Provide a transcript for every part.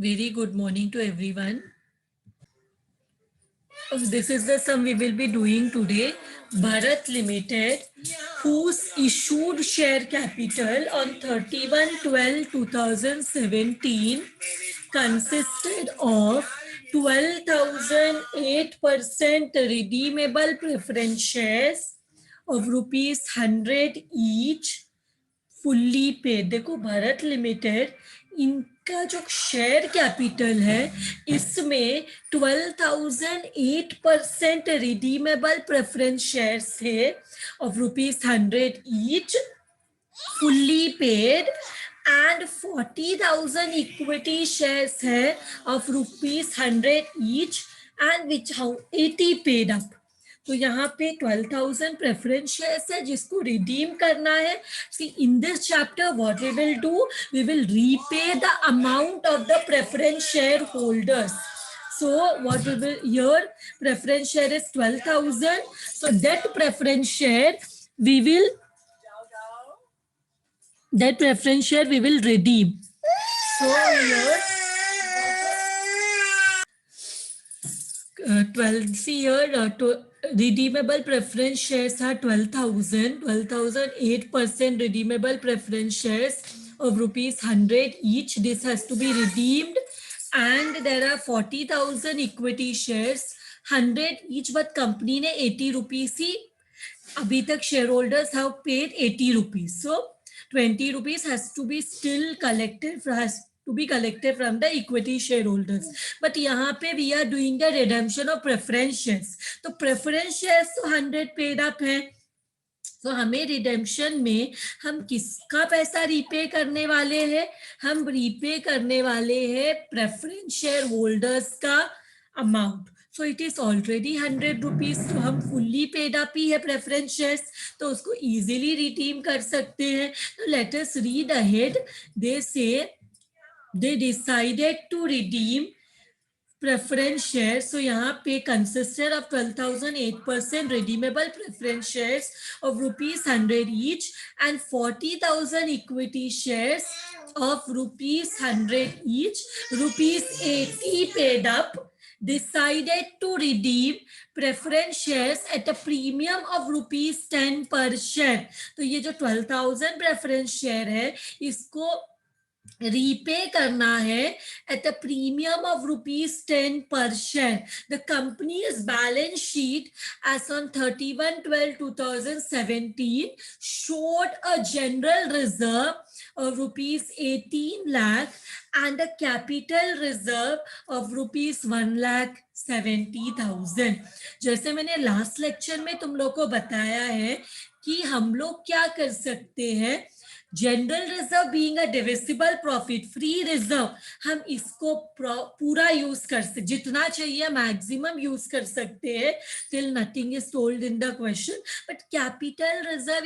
Very good morning to everyone. This is the sum we will be doing today. Bharat Limited, whose issued share capital on 31/12/2017 consisted of 12,008% redeemable preference shares of rupees 100 each, fully paid. देखो Bharat limited, इनका जो share capital है इसमें 12,008% redeemable preference shares थे of ₹100 each, fully paid, and 40,000 equity shares है of ₹100 each and which how 80 paid up. तो यहाँ पे 12,000 प्रेफरेंस शेयर्स है जिसको रिडीम करना है. See in this chapter what we will do, we will repay the amount of the preference share holders. So what we will here, preference share is 12,000. So that preference share we will redeem. So here 12, see here redeemable preference shares are 12,000, 12,008% redeemable preference shares of ₹100 each. This has to be redeemed, and there are 40,000 equity shares, 100 each, but company ने 80 rupees ही अभी तक shareholders have paid 80 rupees. So 20 rupees has to be still collected, has to be collected from the equity shareholders. But यहाँ पे we are doing the redemption of preference shares. तो preference shares तो 100 paid up है. तो हमें redemption में हम किसका पैसा रीपे करने वाले हैं? हम रीपे करने वाले हैं प्रेफरेंस शेयर होल्डर्स का amount. So it is already 100 rupees. तो हम फुल्ली पेड अप ही है प्रेफरेंस शेयर्स, तो उसको इजीली रिडीम कर सकते हैं. तो लेट अस रीड अहेड. दे से they decided to redeem preference shares. So यहाँ पे consisted of 12,008% redeemable preference shares of ₹100 each and 40,000 equity shares of ₹100 each. ₹80 paid up, decided to redeem preference shares at a premium of ₹10 per share. तो ये जो 12,000 preference share है इसको repay करना है at a premium of ₹10 per share. The company's balance sheet as on 31/12/2017 showed a general reserve of ₹18 lakh and a capital reserve of ₹1,70,000. जैसे मैंने last lecture में तुम लोग को बताया है कि हम लोग क्या कर सकते हैं, general reserve being a divisible profit, free reserve, हम इसको पूरा यूज कर सकते, जितना चाहिए मैक्सिमम यूज कर सकते हैं till nothing is told in the question. But capital reserve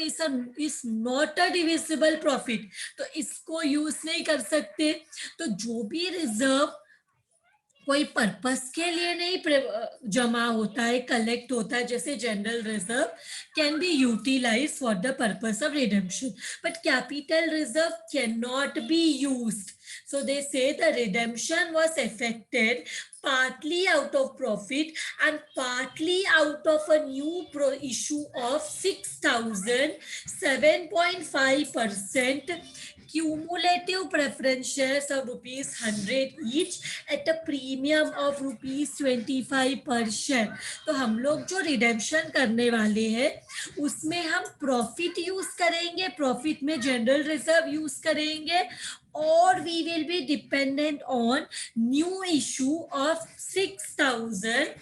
is not a divisible profit, तो इसको यूज नहीं कर सकते. तो जो भी रिजर्व कोई पर्पस के लिए नहीं जमा होता है, कलेक्ट होता है, जैसे general reserve can be utilise for the purpose of redemption, but capital reserve can not be used. So they say the redemption was effected partly out of profit and partly out of a new issue of 6,000 7.5% cumulative preference shares of ₹100 each at a premium of ₹25 per share. तो हम लोग जो redemption करने वाले हैं उसमें हम profit use करेंगे, प्रॉफिट में जनरल रिजर्व यूज करेंगे, और we will be dependent on new issue of 6,000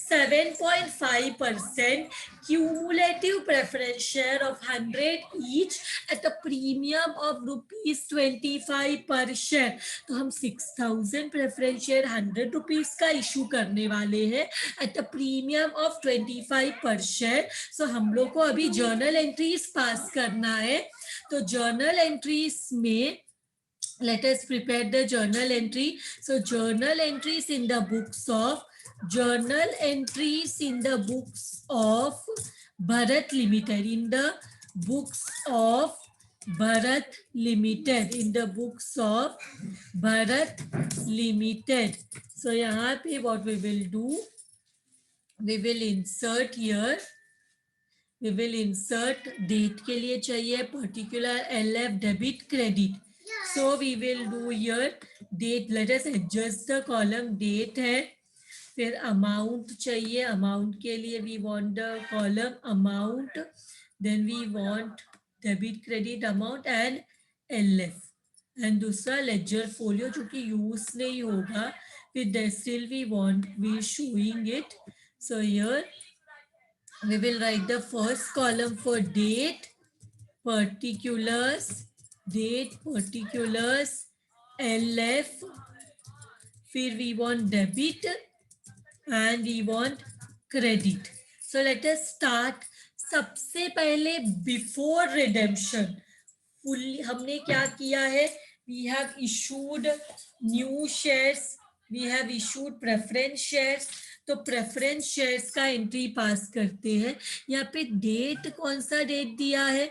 7.5% cumulative preference share of 100 each at a premium of ₹25 per share. तो हम 6,000 preference share 100 rupees का इशू करने वाले हैं at a premium of 25 per share. So हम लोग को अभी जर्नल एंट्रीज पास करना है. तो जर्नल एंट्रीज में let us prepare the journal entry. So journal entries in the books of Bharat Limited, in the books of Bharat Limited, in the books of Bharat Limited. So यहाँ पे what we will do, we will insert here, we will insert date के लिए चाहिए particular LF debit credit. So we will do here date. Let us adjust the column date है, फिर amount चाहिए, amount के लिए we want the column amount, then we want debit credit amount and LF, and दूसरा ledger folio जो कि use नहीं होगा, फिर still we want we showing it. So here we will write the first column for date, particulars, date, particulars, LF, फिर we want debit and we want credit. So let us start. सबसे पहले before redemption full हमने क्या किया है, we have issued new shares, we have issued preference shares. तो preference shares का entry पास करते हैं. यहाँ पे डेट कौन सा डेट दिया है,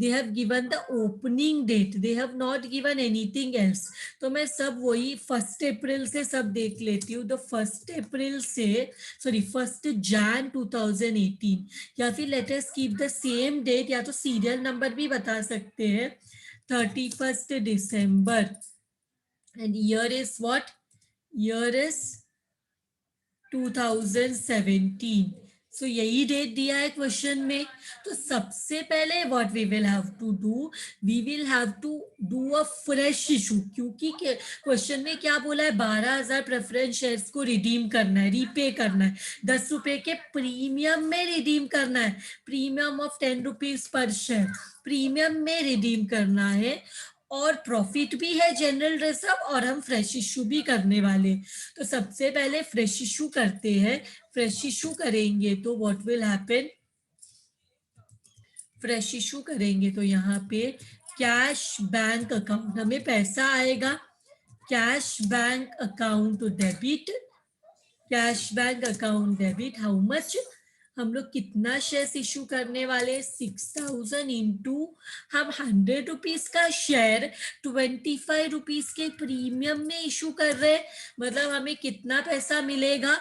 they have given the opening date, they have not given anything else. तो मैं सब वही 1 अप्रैल से सब देख लेती हूँ. तो 1 अप्रैल से सॉरी 1 Jan 2018, या फिर let us keep the same date, या तो सीरियल नंबर भी बता सकते हैं, 31 December, and year is what, year is 2017. सो यही डेट दिया है क्वेश्चन में. तो सबसे पहले what we will have to do, we will have to do a fresh issue, क्योंकि क्वेश्चन में क्या बोला है, 12,000 प्रेफरेंस शेयर्स को रिडीम करना है, रीपे करना है, 10 रुपए के प्रीमियम में रिडीम करना है, premium of 10 rupees per share, premium में रिडीम करना है, और प्रॉफिट भी है जनरल रिजर्व, और हम फ्रेश इशू भी करने वाले. तो सबसे पहले फ्रेश इशू करते हैं. फ्रेश इशू करेंगे तो what will happen, fresh issue करेंगे तो यहाँ पे कैश बैंक अकाउंट, हमें पैसा आएगा, cash bank account debit, cash bank account debit, how much, हम लोग कितना शेयर इशू करने वाले, 6,000 इंटू, हम 100 रुपीज का शेयर 25 रुपीज के प्रीमियम में इशू कर रहे हैं, मतलब हमें कितना पैसा मिलेगा,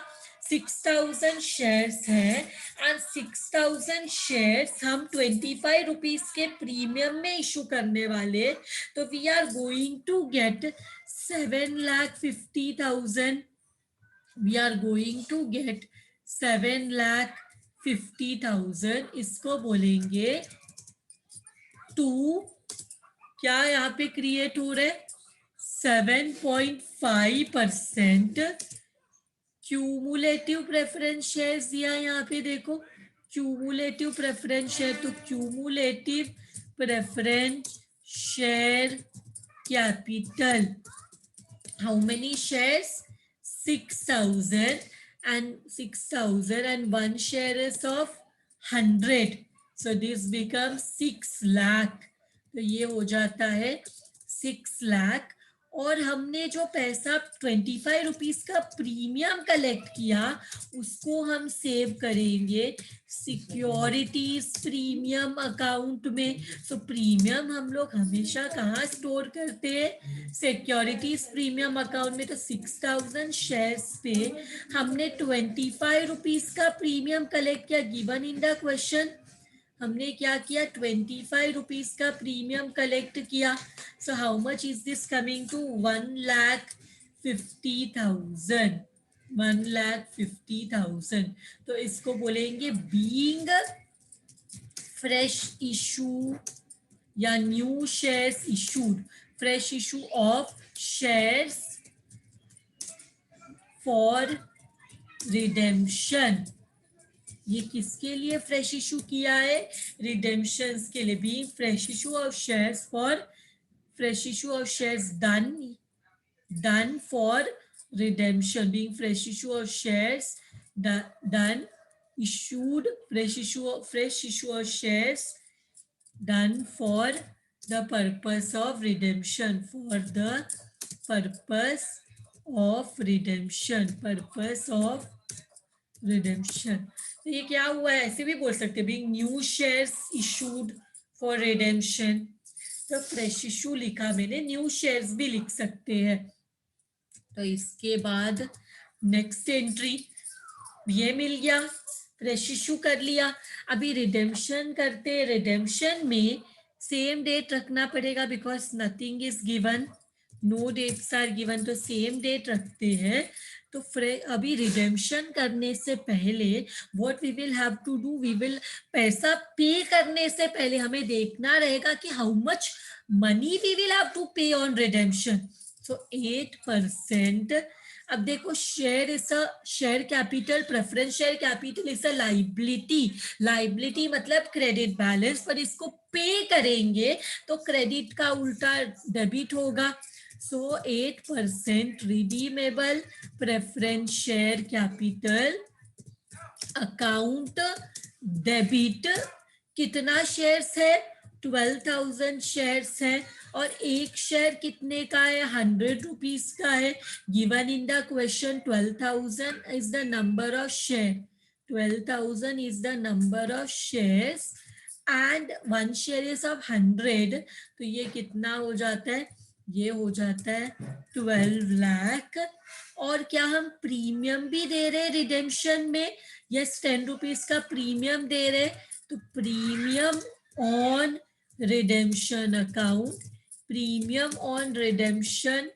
6,000 शेयर्स है, एंड 6,000 शेयर्स हम 25 रुपीज के प्रीमियम में इशू करने वाले. तो we are going to get 7,50,000, we are going to get 7,50,000. इसको बोलेंगे टू, क्या यहाँ पे क्रिएट हो रहा है, 7.5% क्यूमुलेटिव प्रेफरेंस शेयर्स दिया यहाँ पे, देखो क्यूमुलेटिव प्रेफरेंस शेयर, तो cumulative preference share capital, how many shares, 6,000, and 6,000 and one share is of 100, so this becomes 6 lakh. तो ये हो जाता है 6 लाख. और हमने जो पैसा 25 रुपीज का प्रीमियम कलेक्ट किया उसको हम सेव करेंगे सिक्योरिटीज प्रीमियम अकाउंट में. सो प्रीमियम हम लोग हमेशा कहाँ स्टोर करते हैं, सिक्योरिटीज प्रीमियम अकाउंट में. तो 6,000 शेयर्स पे हमने 25 रुपीज का प्रीमियम कलेक्ट किया, गिवन इन द क्वेश्चन. हमने क्या किया, 25 रुपीज का प्रीमियम कलेक्ट किया. So how much is this coming to, 1,50,000, 1,50,000. तो इसको बोलेंगे बीइंग फ्रेश इशू या new shares issued, fresh issue of shares for redemption. ये किसके लिए फ्रेश इशू किया है, रिडेम्पशंस के लिए. Being fresh issue of shares for, fresh issue of shares done for redemption, being fresh issue of shares done issued, fresh issue of shares done for the purpose of redemption, for the purpose of redemption, purpose of redemption. तो ये क्या हुआ है, ऐसे भी बोल सकते हैं, being new shares issued for redemption. तो फ्रेश इशू लिखा मैंने, न्यू शेयर्स भी लिख सकते हैं। तो इसके बाद नेक्स्ट एंट्री ये मिल गया, फ्रेश इशू कर लिया। अभी रिडेम्पशन करते, रिडेम्पशन में सेम डेट रखना पड़ेगा because nothing is given, no dates are given, तो सेम डेट रखते हैं। तो अभी रिडेम्पशन करने से पहले what we will have to do, we will पैसा पे करने से पहले हमें देखना रहेगा कि how much money we will have to pay on redemption. So 8%। अब देखो share is a share capital, preference share capital is a liability, liability मतलब क्रेडिट बैलेंस, पर इसको पे करेंगे तो क्रेडिट का उल्टा डेबिट होगा। सो 8% redeemable preference share capital account debit, कितना शेयर्स है, 12,000 शेयर्स है, और एक शेयर कितने का है, 100 रुपीज का है। Given in the question 12,000 is the number of share, 12,000 is the number of shares and one share is of 100, तो ये कितना हो जाता है, ये हो जाता है 12 लाख। और क्या हम प्रीमियम भी दे रहे हैं रिडेम्पशन में, यस 10 रुपीज का प्रीमियम दे रहे, तो premium on redemption account, premium on redemption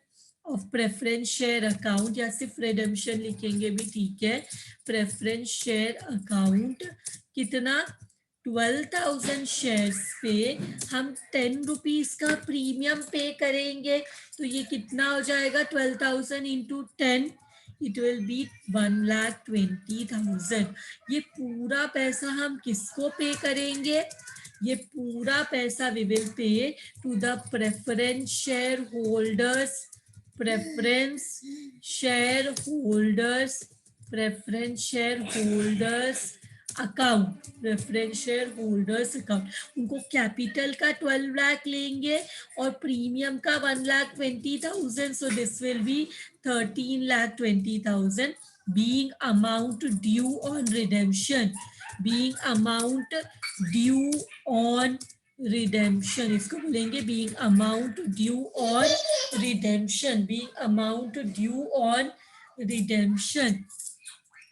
of preference share account, या सिर्फ रिडेम्पशन लिखेंगे भी ठीक है, प्रेफरेंस शेयर अकाउंट कितना, 12,000 शेयर्स पे हम 10 रुपीज का प्रीमियम पे करेंगे, तो ये कितना हो जाएगा, 12,000 इंटू 10, इट विल बी 1,20,000। ये पूरा पैसा हम किसको पे करेंगे, ये पूरा पैसा we will pay to the preference share holders, preference share holders, preference share holders account, preference share holders account, उनको कैपिटल का 12 लाख लेंगे और प्रीमियम का 1,20,000, so this will be 13,20,000 being amount due on redemption, being amount due on redemption, इसको बोलेंगे being amount due on redemption, being amount due on redemption।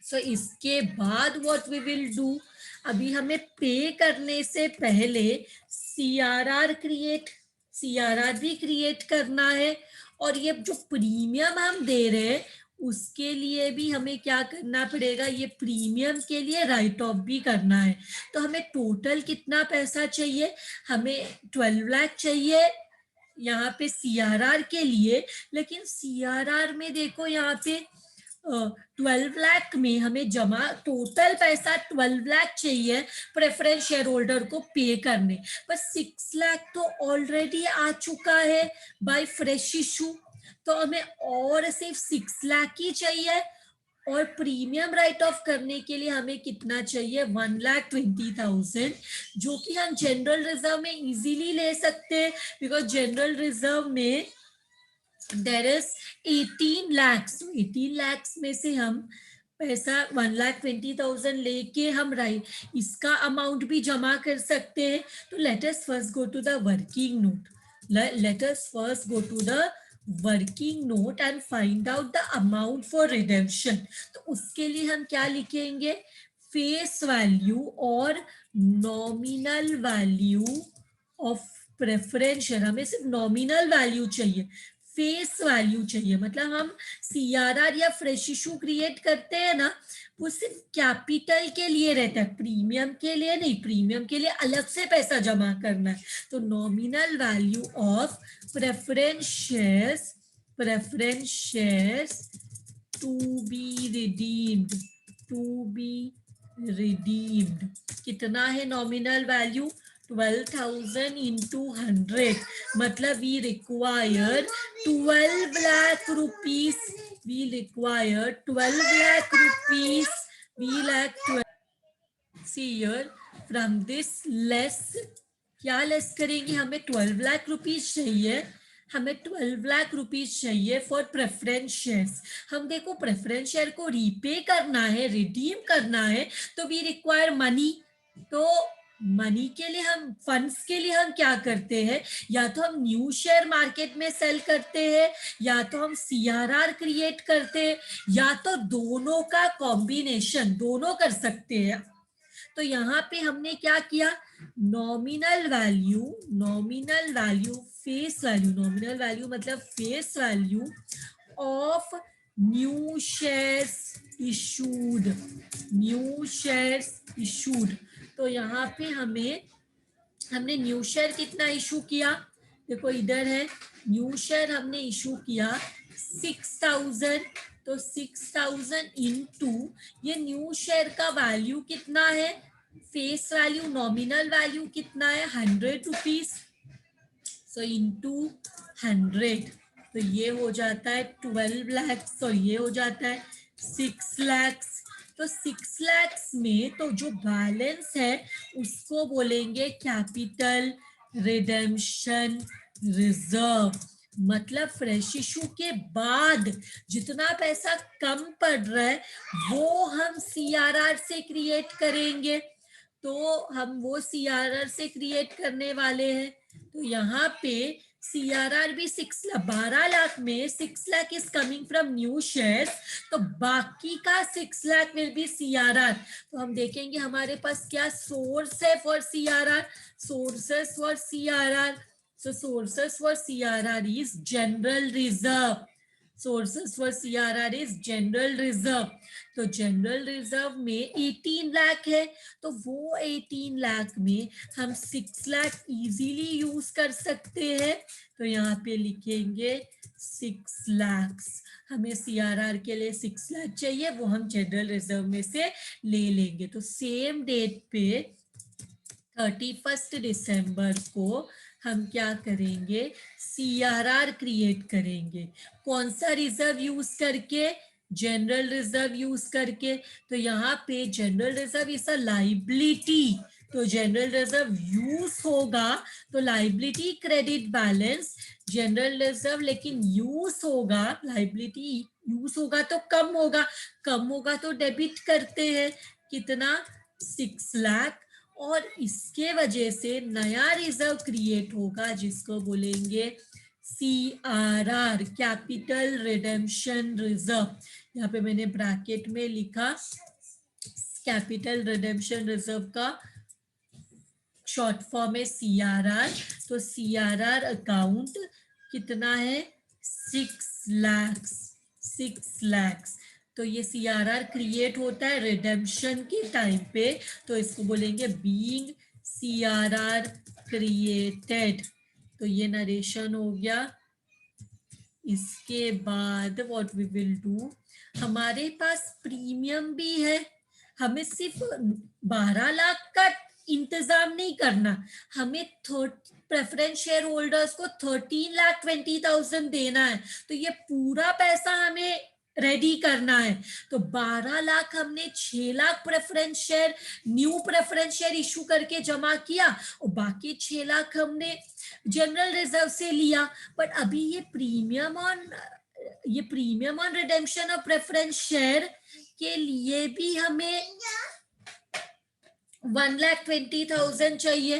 सो इसके बाद what we will do, अभी हमें पे करने से पहले सीआरआर क्रिएट, सीआरआर भी क्रिएट करना है, और ये जो प्रीमियम हम दे रहे हैं उसके लिए भी हमें क्या करना पड़ेगा, ये प्रीमियम के लिए राइट ऑफ भी करना है। तो हमें टोटल कितना पैसा चाहिए, हमें 12 लाख चाहिए यहाँ पे सीआरआर के लिए, लेकिन सीआरआर में देखो यहाँ पे 12 लाख में हमें जमा टोटल पैसा 12 लाख चाहिए प्रेफरेंस शेयर होल्डर को पे करने, पर 6 लाख तो ऑलरेडी आ चुका है बाय फ्रेश इशू, तो हमें और सिर्फ 6 लाख ही चाहिए, और प्रीमियम राइट ऑफ करने के लिए हमें कितना चाहिए, 1,20,000, जो कि हम जनरल रिजर्व में इजीली ले सकते हैं, बिकॉज जनरल रिजर्व में देयर इज 18 lakhs, 18 lakhs में से हम पैसा 1,20,000 लेके हम इसका अमाउंट भी जमा कर सकते हैं। तो let us first go to the working note, let us first go to the working note and find out the amount for redemption। तो उसके लिए हम क्या लिखेंगे, फेस वैल्यू और nominal value of preference share, हमें सिर्फ नॉमिनल वैल्यू चाहिए, फेस वैल्यू चाहिए, मतलब हम सीआरआर या फ्रेश इशू क्रिएट करते हैं ना, वो सिर्फ कैपिटल के लिए रहता है, प्रीमियम के लिए नहीं, प्रीमियम के लिए अलग से पैसा जमा करना है। तो nominal value of preference shares, preference shares to be redeemed, to be redeemed कितना है नॉमिनल वैल्यू, 12,000 into 100, मतलब we require 12 lakh rupees, we require 12 lakh rupees, we like 12, see here from this less, क्या less करेंगे, हमें 12 lakh rupees चाहिए, हमें 12 lakh rupees चाहिए for preference shares. हम देखो प्रेफरेंस शेयर को रीपे करना है, रिडीम करना है, तो वी रिक्वायर मनी, तो मनी के लिए हम फंड्स के लिए हम क्या करते हैं, या तो हम न्यू शेयर मार्केट में सेल करते हैं, या तो हम सीआरआर क्रिएट करते हैं, या तो दोनों का कॉम्बिनेशन, दोनों कर सकते हैं। तो यहाँ पे हमने क्या किया, nominal value, face value, nominal value मतलब face value of new shares issued, new shares issued. तो यहाँ पे हमने न्यू शेयर कितना इशू किया, देखो इधर है, न्यू शेयर हमने इशू किया 6000। तो 6000 इंटू ये न्यू शेयर का वैल्यू कितना है, फेस वैल्यू, नॉमिनल वैल्यू कितना है 100 रुपीज, सो इंटू 100, तो ये हो जाता है 12 लाख, तो ये हो जाता है 6 लाख। तो 6 लाख में तो जो बैलेंस है उसको बोलेंगे कैपिटल रिडेम्पशन रिजर्व, मतलब फ्रेश इशू के बाद जितना पैसा कम पड़ रहा है वो हम सीआरआर से क्रिएट करेंगे। तो हम वो सीआरआर से क्रिएट करने वाले हैं। तो यहाँ पे सीआरआर भी 12 लाख में 6 lakh is coming from new shares, तो बाकी का 6 लाख विल बी सीआरआर। तो हम देखेंगे हमारे पास क्या सोर्स है for CRR, sources for CRR. So sources for CRR is general reserve. Sources for CRR is general reserve. तो जनरल रिजर्व में 18 लाख है, तो वो 18 लाख में हम 6 लाख इजीली यूज कर सकते हैं। तो यहाँ पे लिखेंगे 6 लाख, हमें सीआरआर के लिए 6 लाख चाहिए, वो हम जनरल रिजर्व में से ले लेंगे। तो सेम डेट पे 31 दिसंबर को हम क्या करेंगे, सीआरआर क्रिएट करेंगे। कौन सा रिजर्व यूज करके, जनरल रिजर्व यूज करके। तो यहाँ पे general reserve is a liability, तो जनरल रिजर्व यूज होगा तो liability credit balance, general reserve लेकिन यूज होगा, लाइबिलिटी यूज होगा तो कम होगा तो डेबिट करते हैं, कितना 6 लाख। और इसके वजह से नया रिजर्व क्रिएट होगा जिसको बोलेंगे CRR, कैपिटल रिडेम्पशन रिजर्व। यहाँ पे मैंने ब्रैकेट में लिखा कैपिटल रिडेम्पशन रिजर्व का शॉर्ट फॉर्म है CRR। तो CRR अकाउंट कितना है 6 लाख, 6 लाख। तो ये CRR क्रिएट होता है रिडेम्पशन के टाइम पे, तो इसको बोलेंगे बीइंग CRR क्रिएटेड। तो ये नरेशन हो गया। इसके बाद व्हाट वी विल डू, हमारे पास प्रीमियम भी है, हमें सिर्फ 12 लाख का इंतजाम नहीं करना, हमें प्रेफरेंस शेयर होल्डर्स को 13,20,000 देना है। तो ये पूरा पैसा हमें रेडी करना है। तो 12 लाख हमने 6 lakh preference share, new preference share issue करके जमा किया, और बाकी 6 लाख हमने जनरल रिजर्व से लिया। बट अभी ये premium on redemption of preference share के लिए भी हमें 1,20,000 चाहिए।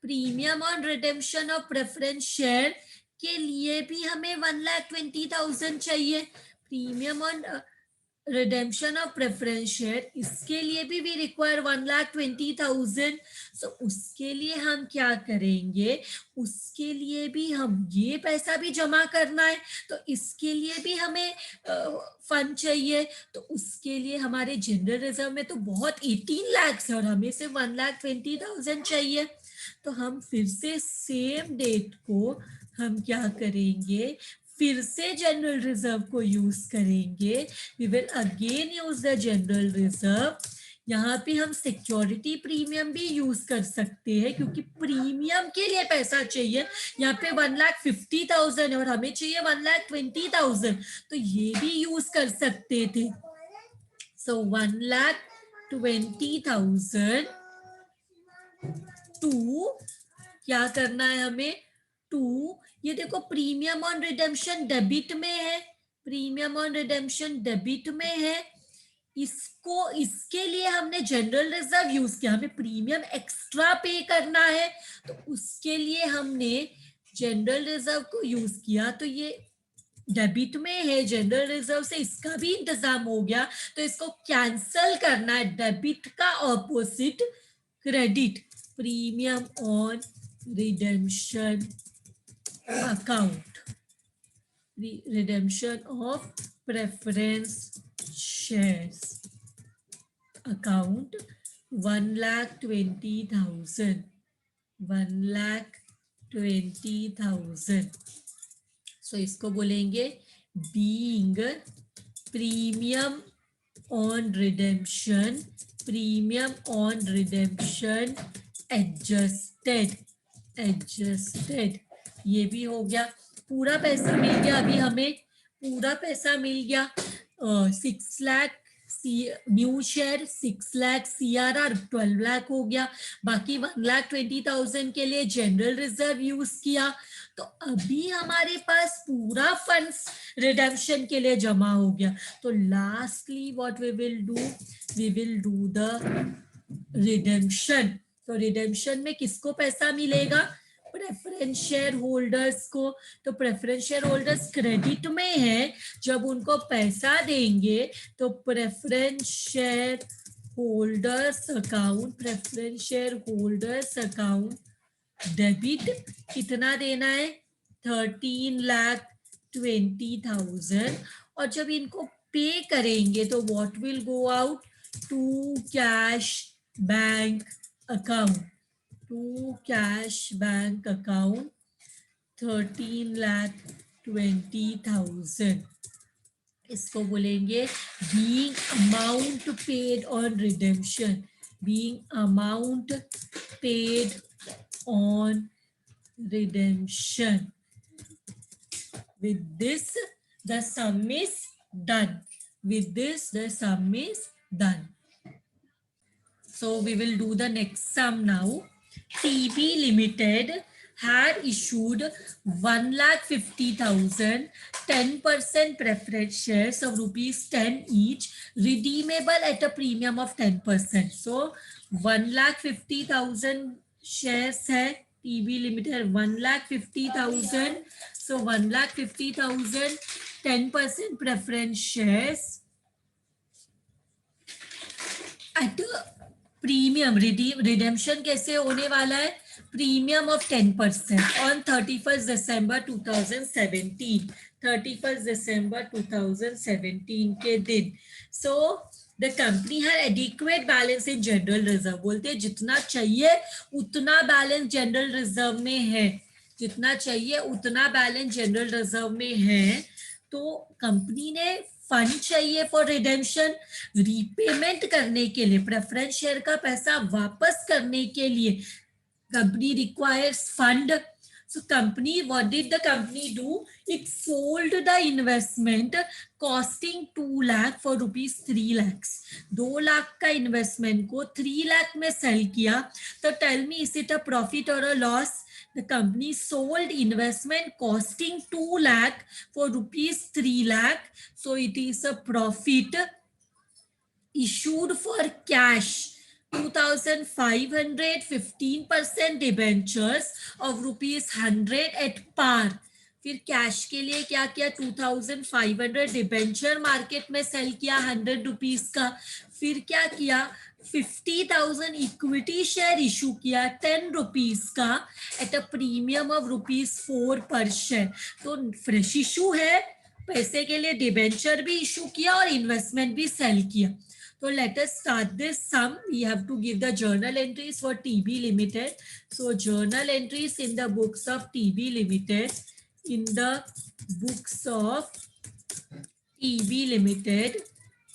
Premium on redemption of preference share के लिए भी हमें 1,20,000 चाहिए। Premium on redemption of preference share, इसके लिए भी वी रिक्वायर 1,20,000। सो उसके लिए हम क्या करेंगे, उसके लिए भी हम ये पैसा भी जमा करना है, तो इसके लिए भी हमें फंड चाहिए। तो उसके लिए हमारे जनरल रिजर्व में तो बहुत 18 लाख है और हमें सिर्फ 1,20,000 चाहिए। तो हम फिर से सेम डेट को हम क्या करेंगे, फिर से जनरल रिजर्व को यूज करेंगे। We will again use the general reserve. यहाँ पे हम सिक्योरिटी प्रीमियम भी यूज कर सकते हैं, क्योंकि प्रीमियम के लिए पैसा चाहिए। यहाँ पे 1,50,000 है और हमें चाहिए 1,20,000, तो ये भी यूज कर सकते थे। सो 1,20,000 टू क्या करना है हमें, टू ये देखो प्रीमियम ऑन रिडेम्पशन डेबिट में है, प्रीमियम ऑन रिडेम्पशन डेबिट में है, इसको, इसके लिए हमने जनरल रिजर्व यूज किया, हमें प्रीमियम एक्स्ट्रा पे करना है तो उसके लिए हमने जनरल रिजर्व को यूज किया, तो ये डेबिट में है जनरल रिजर्व से, इसका भी इंतजाम हो गया, तो इसको कैंसल करना है, डेबिट का opposite credit, premium on redemption account, redemption of preference shares account 1,20,000, 1,20,000। सो इसको बोलेंगे being premium on redemption, premium on redemption adjusted, adjusted, ये भी हो गया, पूरा पैसा मिल गया, अभी हमें पूरा पैसा मिल गया, 6 lakh new share, 6 lakh CRR, 12 lakh हो गया, बाकी 1,20,000 के लिए जनरल रिजर्व यूज किया, तो अभी हमारे पास पूरा फंड्स रिडेम्पशन के लिए जमा हो गया। तो lastly what we will do, we will do the redemption. तो रिडेम्पशन में किसको पैसा मिलेगा, प्रेफरेंस शेयर होल्डर्स को, तो प्रेफरेंस शेयर होल्डर्स क्रेडिट में है, जब उनको पैसा देंगे तो preference share holders account, preference share holders account debit कितना देना है, 13,20,000, और जब इनको पे करेंगे तो what will go out, to cash bank account, to cash bank account 13,20,000, इसको बोलेंगे being amount paid on redemption, being amount paid on redemption. With this, the sum is done. With this, the sum is done. So we will do the next sum now. TB Limited had issued 1,50,000 10% preference shares of rupees 10 each, redeemable at a premium of 10%. So 1,50,000 shares है TB Limited, 1,50,000, so 1,50,000 10% preference shares at a premium, redemption कैसे होने वाला है, premium of 10% on 31 दिसंबर 2017, 31 दिसंबर 2017 के दिन। So the company had adequate balance in general reserve, बोलते हैं जितना चाहिए उतना बैलेंस जनरल रिजर्व में है, जितना चाहिए उतना बैलेंस जनरल रिजर्व में है, तो कंपनी ने फंड चाहिए फॉर रिडेम्पशन, रीपेमेंट करने के लिए, प्रेफरेंस शेयर का पैसा वापस करने के लिए company requires fund. So company, what did the company do? It sold the investment costing 2 lakh for rupees 3 lakhs. 2 lakh का इन्वेस्टमेंट को 3 लाख में सेल किया, तो tell me is it a profit और a loss? The company sold investment costing 2 lakh for rupees 3 lakh. So it is a profit. Issued for cash 2,500, 15% debentures of rupees 100 at par. फिर cash के लिए क्या किया, 2,500 debenture market में sale किया 100 rupees का, फिर क्या किया 50,000 इक्विटी शेयर इशू किया 10 रुपीज का एट अ प्रीमियम ऑफ ₹4 पर शेयर। तो फ्रेश इशू है, पैसे के लिए डिबेंचर भी इशू किया और इन्वेस्टमेंट भी सेल किया। So let us start this sum. We have to give the journal entries for TB Limited. So journal entries in the books of TB Limited. In the books of TB Limited.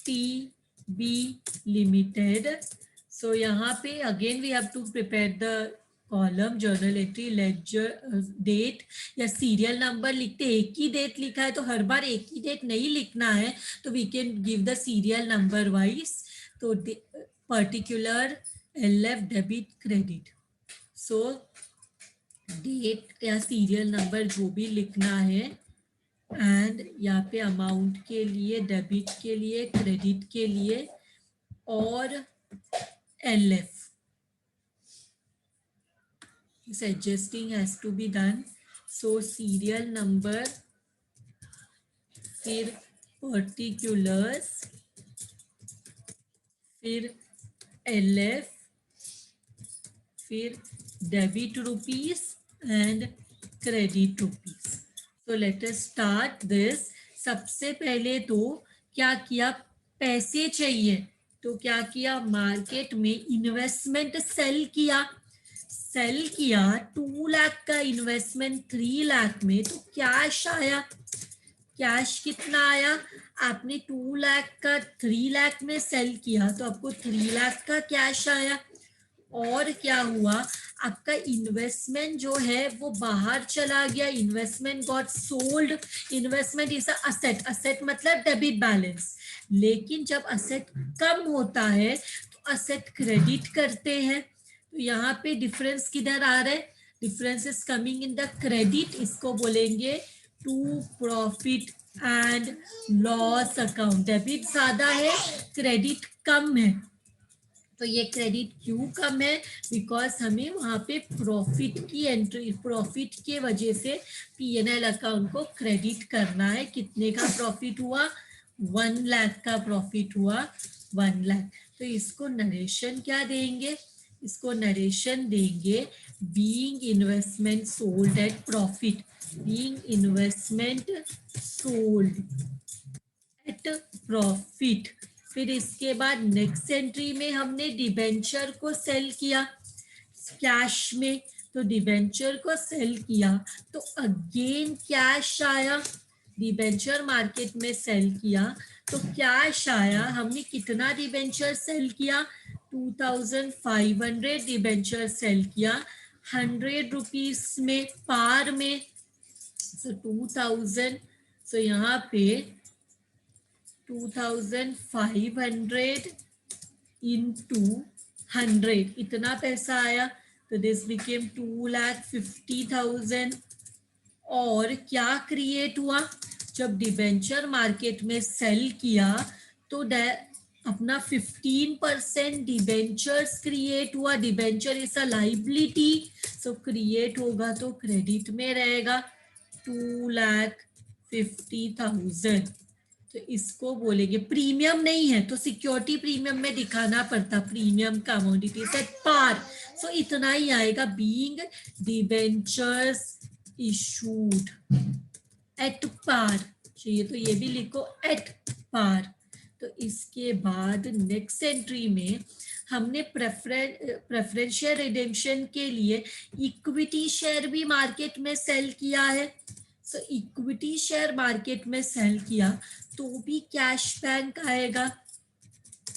TB Limited. So यहाँ पे again we have to prepare the column journal entry, ledger date या serial number लिखते, एक ही date लिखा है तो हर बार एक ही date नहीं लिखना है, तो we can give the serial number wise. तो particular LF debit credit, so date या सीरियल नंबर जो भी लिखना है एंड यहाँ पे अमाउंट के लिए, डेबिट के लिए, क्रेडिट के लिए और LF. This adjusting has to be done. So serial number, फिर particulars, फिर LF, फिर debit rupees and credit rupees. So let us start this. सबसे पहले तो क्या किया, पैसे चाहिए तो क्या किया, मार्केट में इन्वेस्टमेंट सेल किया. सेल किया 2 लाख का इन्वेस्टमेंट 3 लाख में, तो कैश आया. कैश कितना आया, आपने 2 लाख का 3 लाख में सेल किया तो आपको 3 लाख का कैश आया. और क्या हुआ, आपका इन्वेस्टमेंट जो है वो बाहर चला गया. Investment got sold. Investment is asset. Asset मतलब डेबिट बैलेंस. लेकिन जब असेट कम होता है तो असेट क्रेडिट करते हैं. तो यहाँ पे डिफरेंस किधर आ रहा है, difference is coming in the credit. इसको बोलेंगे to profit and loss account. Debit ज्यादा है, क्रेडिट कम है. तो ये क्रेडिट क्यों कम है, बिकॉज हमें वहां पे प्रॉफिट की एंट्री, प्रॉफिट के वजह से P&L अकाउंट को क्रेडिट करना है. कितने का प्रॉफिट हुआ, 1 लाख का प्रॉफिट हुआ, 1 लाख. तो इसको नरेशन क्या देंगे, इसको नरेशन देंगे being investment sold at profit. Being investment sold at profit. फिर इसके बाद नेक्स्ट एंट्री में हमने डिबेंचर को सेल किया कैश में. तो डिबेंचर को सेल किया तो अगेन कैश आया. डिबेंचर मार्केट में सेल किया तो कैश आया. हमने कितना डिबेंचर सेल किया, 2500 डिबेंचर सेल किया 100 रुपीज में पार में. सो 2000. सो यहाँ पे 2500 into 100 इतना पैसा आया. तो दिस बिकेम 2,50,000. और क्या क्रिएट हुआ, जब डिबेंचर मार्केट में सेल किया तो अपना 15% डिबेंचर्स क्रिएट हुआ. Debenture is a liability, so create होगा तो क्रेडिट में रहेगा 2,50,000. तो इसको बोलेंगे, प्रीमियम नहीं है तो सिक्योरिटी प्रीमियम में दिखाना पड़ता, प्रीमियम का amount it is at par. So इतना ही आएगा, being debentures issued at par. चाहिए तो ये भी लिखो एट पार. तो इसके बाद नेक्स्ट एंट्री में हमने प्रेफरेंशियल रिडेम्पशन के लिए इक्विटी शेयर भी मार्केट में सेल किया है. सो इक्विटी शेयर मार्केट में सेल किया तो भी कैश बैंक आएगा.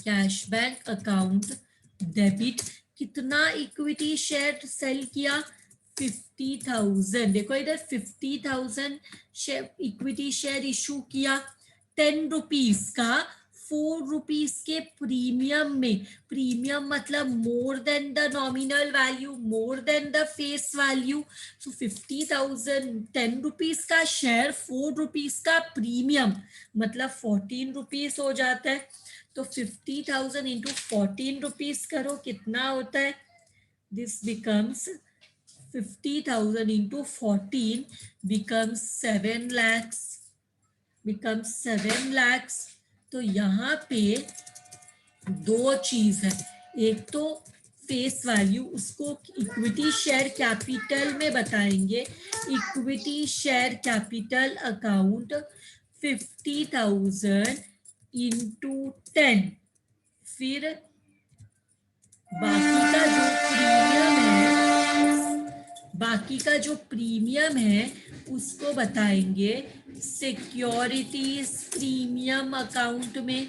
Cash bank account debit. कितना इक्विटी शेयर सेल किया, 50,000. देखो इधर 50,000 इक्विटी शेयर इशू किया 10 रुपीज का 4 रुपीज के प्रीमियम में. प्रीमियम मतलब more than the nominal value, more than the face value. So 50,000 10 rupees का शेयर, 4 रुपीज का प्रीमियम, मतलब 14 रुपीज हो जाता है. तो 50,000 इंटू 14 रुपीज करो, कितना होता है, this becomes 50,000 into 14 becomes 7 lakhs, becomes 7 lakhs. तो यहाँ पे दो चीज है, एक तो फेस वैल्यू, उसको इक्विटी शेयर कैपिटल में बताएंगे. Equity share capital account 50,000 into 10. फिर बाकी का जो प्रीमियम है उसको बताएंगे सिक्योरिटीज प्रीमियम अकाउंट में.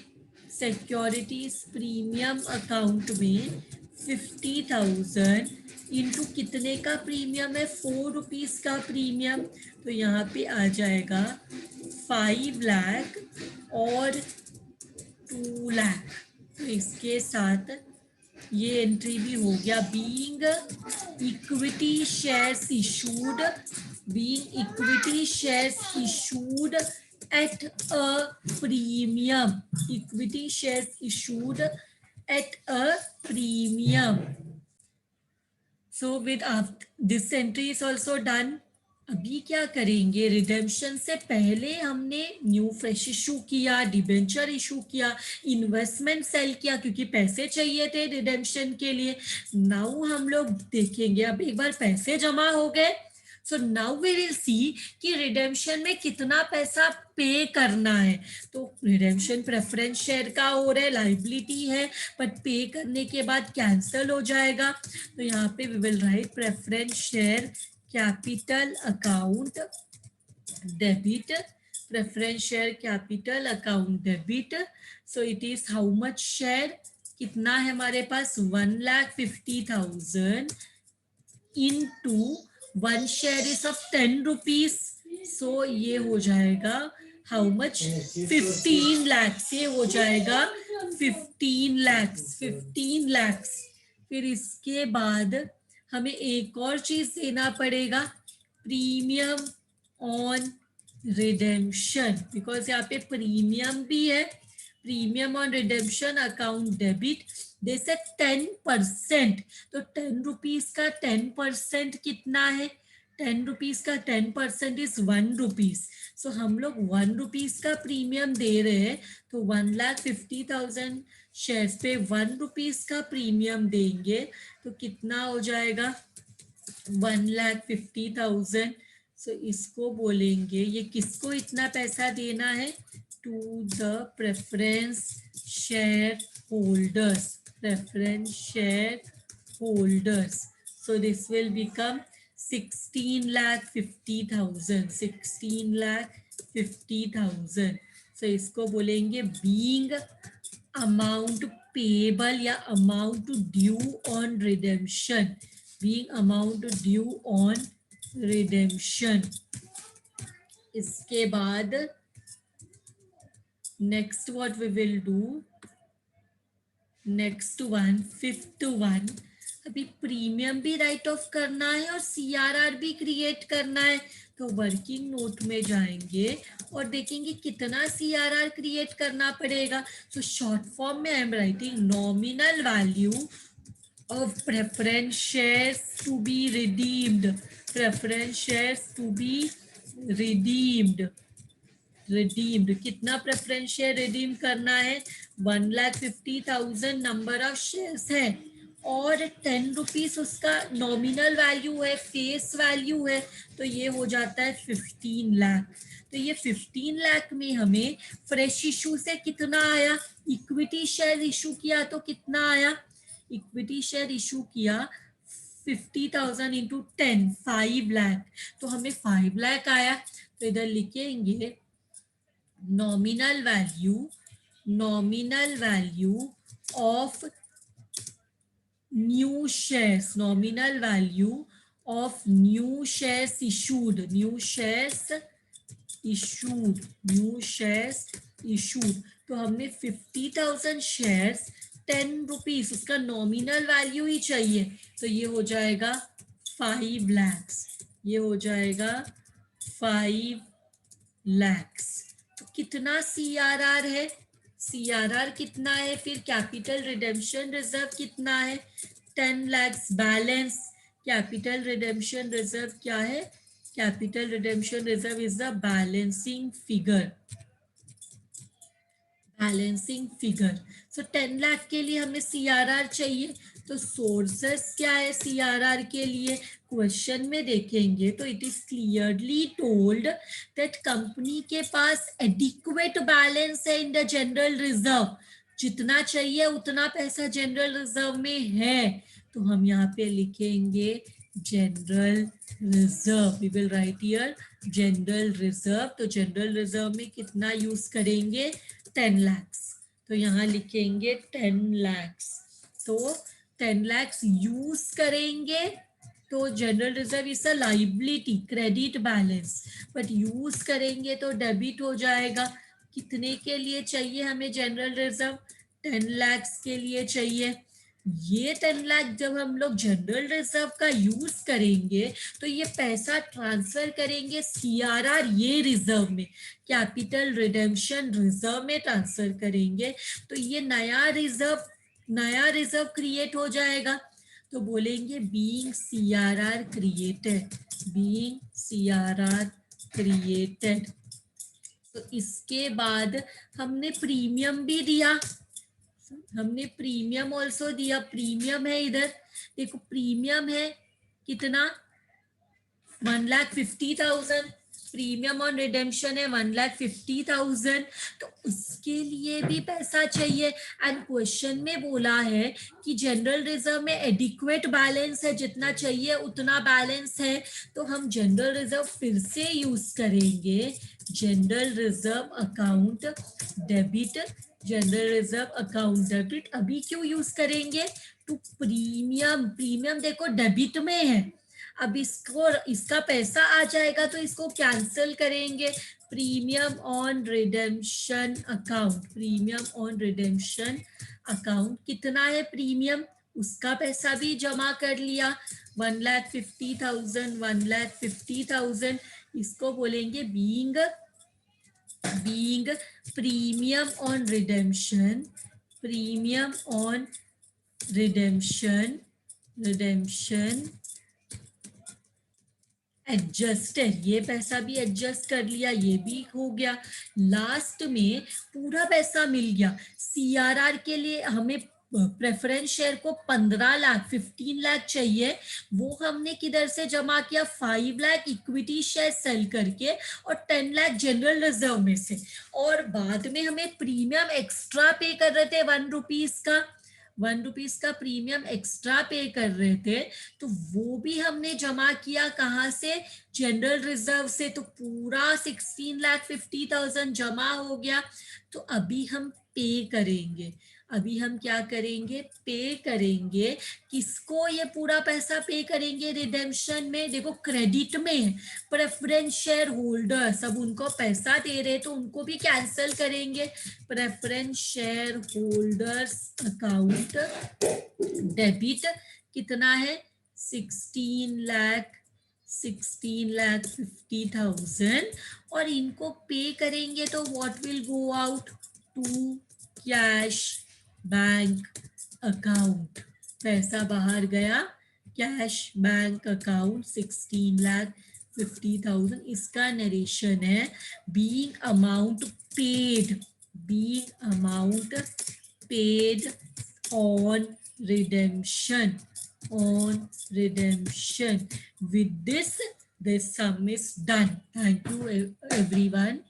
सिक्योरिटीज प्रीमियम अकाउंट में 50,000 इंटू कितने का प्रीमियम है, 4 रुपीज का प्रीमियम. तो यहाँ पे आ जाएगा 5 लाख और 2 लाख. तो इसके साथ ये एंट्री भी हो गया. Being equity shares issued being equity shares issued at a premium. Equity shares issued at a premium. So with this entry is also done. अभी क्या करेंगे, रिडेम्पशन से पहले हमने न्यू फ्रेश इशू किया, डिबेंचर इशू किया, इन्वेस्टमेंट सेल किया क्योंकि पैसे चाहिए थे रिडेम्पशन के लिए. नाउ हम लोग देखेंगे, अब एक बार पैसे जमा हो गए, so now we will see कि रिडेम्पशन में कितना पैसा पे करना है. तो रिडेम्पशन प्रेफरेंस शेयर का हो रहा है, लाइबिलिटी है, बट पे करने के बाद कैंसिल हो जाएगा. तो यहाँ पे we will write preference share capital account debit, preference share capital account debit. So it is how much share, कितना है हमारे पास 1,50,000 into one share is of 10 rupees. So ये हो जाएगा हाउ मच, 15 lakhs. ये हो जाएगा 15 lakhs, 15 lakhs. फिर इसके बाद हमें एक और चीज देना पड़ेगा, प्रीमियम ऑन रिडेम्पशन, बिकॉज यहाँ पे प्रीमियम भी है. Premium on redemption account debit, जैसे 10%. तो 10 रुपीज का 10% कितना है, 10 रुपीज का 10% इज 1 रुपीज. सो हम लोग 1 रुपीज का प्रीमियम दे रहे हैं, तो 1,50,000 शेयर्स पे 1 रुपीज का प्रीमियम देंगे, तो कितना हो जाएगा 1,50,000. सो इसको बोलेंगे, ये किसको इतना पैसा देना है, to the preference share holders, preference share holders. So this will become 16,50,000, 16,50,000. So इसको बोलेंगे बीइंग अमाउंट पेबल या amount due on redemption, being amount due on redemption. इसके बाद next what we will do, next one, fifth one, अभी premium भी right of करना है और CRR भी क्रिएट करना है. तो वर्किंग नोट में जाएंगे और देखेंगे कितना CRR क्रिएट करना पड़ेगा. तो शॉर्ट फॉर्म में I am writing nominal value of preference shares to be redeemed, preference shares to be redeemed. कितना प्रेफरेंस शेयर रिडीम करना है, 1,50,000 नंबर ऑफ शेयर्स है और 10 रुपीज उसका नॉमिनल वैल्यू है, फेस वैल्यू है. तो ये हो जाता है 15 लाख. तो ये 15 लाख में हमें फ्रेश इशू से कितना आया, इक्विटी शेयर इशू किया तो कितना आया, इक्विटी शेयर इशू किया 50,000 इंटू 10, 5 लाख. तो हमें 5 लाख आया. तो इधर लिखेंगे nominal value of new shares, nominal value of new shares issued, new shares issued. तो हमने 50,000 शेयर्स 10 रुपीज, उसका नॉमिनल वैल्यू ही चाहिए. तो ये हो जाएगा 5 lakhs, ये हो जाएगा 5 lakhs. तो कितना CRR है, CRR कितना है, फिर कैपिटल रिडेम्पशन रिजर्व कितना है, 10 lakhs. Balance capital redemption reserve क्या है, capital redemption reserve is the balancing figure, balancing figure. So 10 lakh के लिए हमें CRR चाहिए. तो सोर्सेस क्या है CRR के लिए, क्वेश्चन में देखेंगे तो it is clearly told that company के पास एडिक्वेट बैलेंस है इन द जनरल रिजर्व, जितना चाहिए उतना पैसा जनरल रिजर्व में है. तो हम यहाँ पे लिखेंगे general reserve, we will write here general reserve. तो जनरल रिजर्व में कितना यूज करेंगे, 10 lakhs. तो यहाँ लिखेंगे 10 lakhs. तो 10 lakhs यूज करेंगे. तो general reserve is a liability, credit balance, but use करेंगे तो डेबिट हो जाएगा. कितने के लिए चाहिए हमें जनरल रिजर्व, 10 lakhs के लिए चाहिए. ये 10 लाख जब हम लोग जनरल रिजर्व का यूज करेंगे तो ये पैसा ट्रांसफर करेंगे सीआरआर ये रिजर्व में, कैपिटल रिडेम्पशन रिजर्व में ट्रांसफर करेंगे, तो ये नया रिजर्व क्रिएट हो जाएगा। तो बोलेंगे being CRR created, being CRR created. तो इसके बाद हमने प्रीमियम भी दिया, हमने प्रीमियम ऑल्सो दिया, प्रीमियम है इधर देखो, प्रीमियम है कितना 1,50,000, प्रीमियम ऑन रिडेम्पशन है 1,50,000, तो उसके लिए भी पैसा चाहिए। एंड क्वेश्चन में बोला है कि जनरल रिजर्व में एडिक्वेट बैलेंस है, जितना चाहिए उतना बैलेंस है, तो हम जनरल रिजर्व फिर से यूज करेंगे, general reserve account debit, general reserve account debit. अभी क्यों यूज करेंगे, टू प्रीमियम देखो डेबिट में है, अब इसका पैसा आ जाएगा तो इसको कैंसिल करेंगे, premium on redemption account, premium on redemption account कितना है प्रीमियम, उसका पैसा भी जमा कर लिया 1,50,000, 1,50,000, इसको बोलेंगे being premium on redemption, premium on redemption adjusted, ये पैसा भी एडजस्ट कर लिया, ये भी हो गया। लास्ट में पूरा पैसा मिल गया, सीआरआर के लिए हमें प्रेफरेंस शेयर को 15 लाख 15 लाख चाहिए, वो हमने किधर से जमा किया, 5 लाख इक्विटी शेयर सेल करके और 10 लाख जनरल रिजर्व में से, और बाद में हमें प्रीमियम एक्स्ट्रा पे कर रहे थे 1 रुपीज का, 1 रुपीज का प्रीमियम एक्स्ट्रा पे कर रहे थे, तो वो भी हमने जमा किया कहाँ से, जनरल रिजर्व से, तो पूरा 16,50,000 जमा हो गया। तो अभी हम पे करेंगे, अभी हम क्या करेंगे, पे करेंगे, किसको ये पूरा पैसा पे करेंगे रिडेम्पशन में, देखो क्रेडिट में है, प्रेफरेंस शेयर होल्डर्स, अब उनको पैसा दे रहे तो उनको भी कैंसिल करेंगे, preference share holders account debit कितना है 16,50,000, और इनको पे करेंगे तो what will go out to cash bank account, पैसा बाहर गया कैश बैंक अकाउंट 16,50,000, इसका नरेशन है being amount paid on redemption, with this sum is done. Thank you everyone.